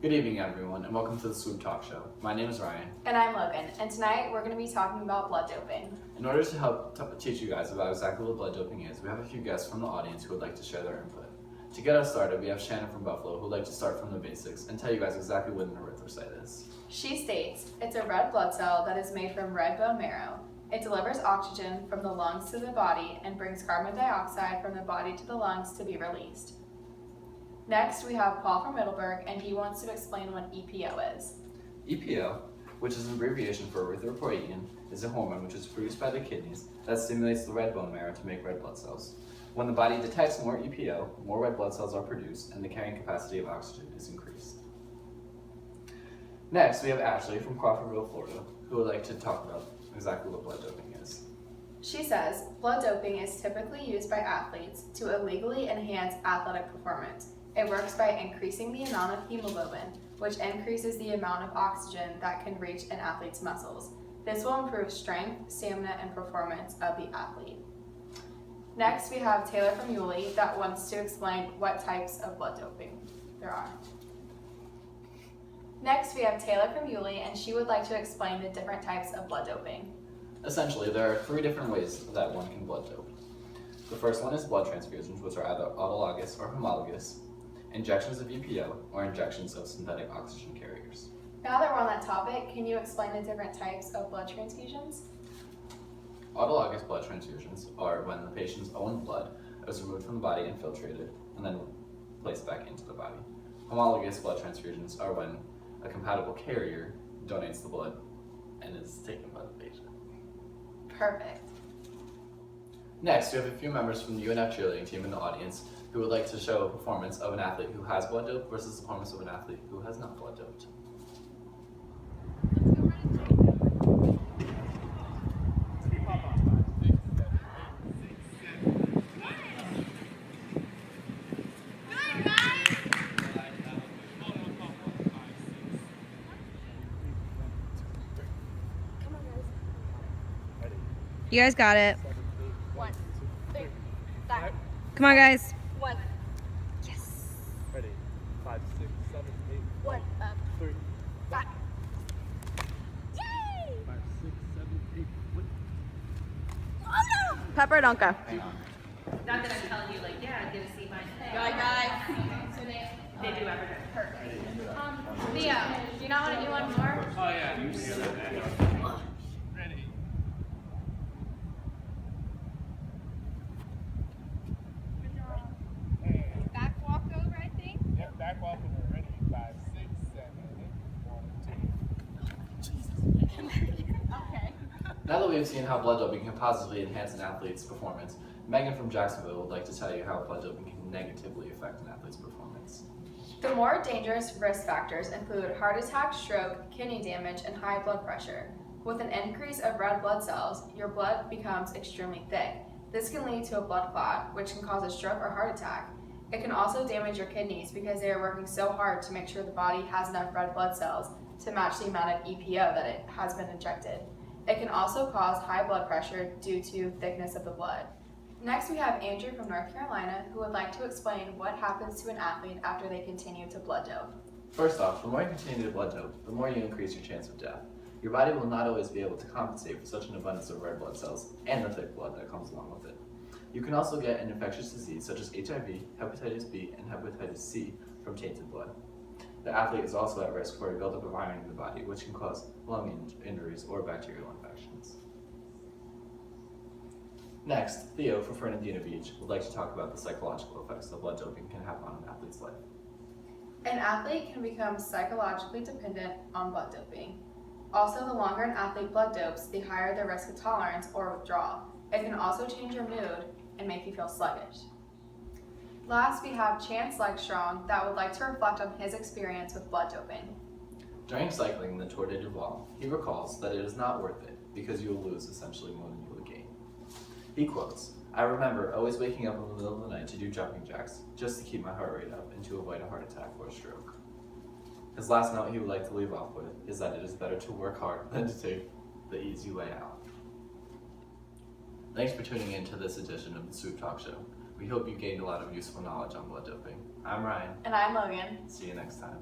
Good evening, everyone, and welcome to the Swoop Talk Show. My name is Ryan. And I'm Logan, and tonight we're going to be talking about blood doping. In order to help teach you guys about exactly what blood doping is, we have a few guests from the audience who would like to share their input. To get us started, we have Shannon from Buffalo who would like to start from the basics and tell you guys exactly what an erythrocyte is. She states, it's a red blood cell that is made from red bone marrow. It delivers oxygen from the lungs to the body and brings carbon dioxide from the body to the lungs to be released. Next, we have Paul from Middleburg, and he wants to explain what EPO is. EPO, which is an abbreviation for erythropoietin, is a hormone which is produced by the kidneys that stimulates the red bone marrow to make red blood cells. When the body detects more EPO, more red blood cells are produced and the carrying capacity of oxygen is increased. Next, we have Ashley from Crawfordville, Florida, who would like to talk about exactly what blood doping is. She says, blood doping is typically used by athletes to illegally enhance athletic performance. It works by increasing the amount of hemoglobin, which increases the amount of oxygen that can reach an athlete's muscles. This will improve strength, stamina, and performance of the athlete. Next, we have Taylor from Yulee that wants to explain what types of blood doping there are. Next, we have Taylor from Yulee, and she would like to explain the different types of blood doping. Essentially, there are 3 different ways that one can blood dope. The first one is blood transfusions, which are either autologous or homologous, injections of EPO, or injections of synthetic oxygen carriers. Now that we're on that topic, can you explain the different types of blood transfusions? Autologous blood transfusions are when the patient's own blood is removed from the body and filtrated, and then placed back into the body. Homologous blood transfusions are when a compatible carrier donates the blood and is taken by the patient. Perfect. Next, we have a few members from the UNF cheerleading team in the audience who would like to show a performance of an athlete who has blood dope versus the performance of an athlete who has not blood doped. You guys got it. 1, 2, 3, 4. Come on, guys. 1. Yes. Ready? 5, 6, 7, 8. 1, 3, 5. 5, Yay! 6, 7, 8. What? Oh no! Pepper, don't go. Hang on. Not that I'm telling you, like, yeah, get a C minus. Guys. They do every day. Perfect. Leo, do you not want to do one more? Oh, yeah. Ready? Back walk over, I think. Yep, back walk over. Ready? 5, 6, 7, 8. 1, 2. Okay. Now that we've seen how blood doping can positively enhance an athlete's performance, Megan from Jacksonville would like to tell you how blood doping can negatively affect an athlete's performance. The more dangerous risk factors include heart attack, stroke, kidney damage, and high blood pressure. With an increase of red blood cells, your blood becomes extremely thick. This can lead to a blood clot, which can cause a stroke or heart attack. It can also damage your kidneys because they are working so hard to make sure the body has enough red blood cells to match the amount of EPO that it has been injected. It can also cause high blood pressure due to thickness of the blood. Next, we have Andrew from North Carolina who would like to explain what happens to an athlete after they continue to blood dope. First off, the more you continue to blood dope, the more you increase your chance of death. Your body will not always be able to compensate for such an abundance of red blood cells and the thick blood that comes along with it. You can also get an infectious disease such as HIV, hepatitis B, and hepatitis C from tainted blood. The athlete is also at risk for a buildup of iron in the body, which can cause lung injuries or bacterial infections. Next, Theo from Fernandina Beach would like to talk about the psychological effects that blood doping can have on an athlete's life. An athlete can become psychologically dependent on blood doping. Also, the longer an athlete blood dopes, the higher the risk of tolerance or withdrawal. It can also change your mood and make you feel sluggish. Last, we have Chance Legstrong that would like to reflect on his experience with blood doping. During cycling the Tour de Duval, he recalls that it is not worth it because you will lose essentially more than you will gain. He quotes, "I remember always waking up in the middle of the night to do jumping jacks just to keep my heart rate up and to avoid a heart attack or a stroke." His last note he would like to leave off with is that it is better to work hard than to take the easy way out. Thanks for tuning in to this edition of the Swoop Talk Show. We hope you gained a lot of useful knowledge on blood doping. I'm Ryan. And I'm Logan. See you next time.